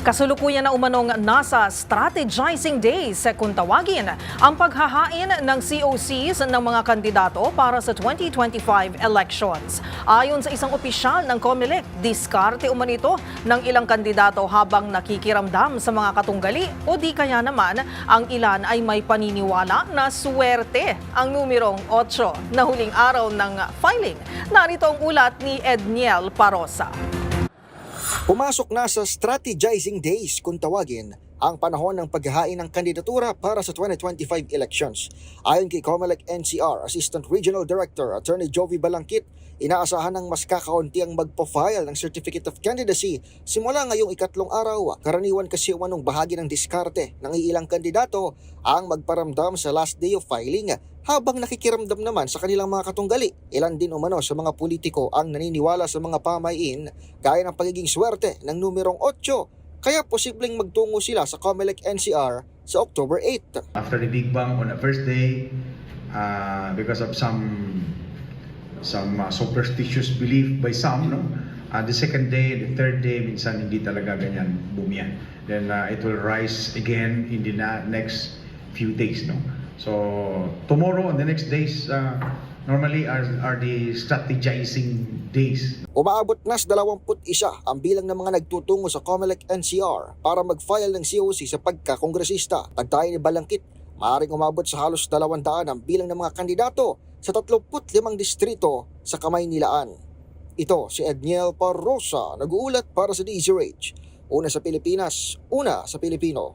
Kasalukuyan na umanong nasa strategizing days kung tawagin ang paghahain ng COCs ng mga kandidato para sa 2025 elections. Ayon sa isang opisyal ng COMELEC, diskarte umanito ng ilang kandidato habang nakikiramdam sa mga katunggali o di kaya naman ang ilan ay may paniniwala na swerte ang numerong 8 na huling araw ng filing. Narito ang ulat ni Edniel Parosa. Pumasok na sa strategizing days kung tawagin ang panahon ng paghahain ng kandidatura para sa 2025 elections. Ayon kay COMELEC NCR Assistant Regional Director Attorney Jovi Balangkit, inaasahan ng mas kakaunti ang magpo-file ng Certificate of Candidacy simula ngayong ikatlong araw. Karaniwan kasi umanong bahagi ng diskarte ng ilang kandidato ang magparamdam sa last day of filing habang nakikiramdam naman sa kanilang mga katunggali. Ilan din umano sa mga politiko ang naniniwala sa mga pamahiin gaya ng pagiging swerte ng numerong 8, kaya posibleng magtungo sila sa COMELEC NCR sa October 8. After the Big Bang on the first day, because of some superstitious belief by some, no? The second day, the third day, minsan hindi talaga ganyan bumiyan. Then it will rise again in the next few days, no? So tomorrow and the next days normally are the strategizing days. Umaabot na sa 21 ang bilang ng mga nagtutungo sa COMELEC NCR para mag-file ng COC sa pagkakongresista. Tagtayan ni Balangkit, maaaring umabot sa halos 200 ang bilang ng mga kandidato sa 35 distrito sa Kamaynilaan. Ito si Edniel Parosa, nag-uulat para sa DZRH. Una sa Pilipinas, una sa Pilipino.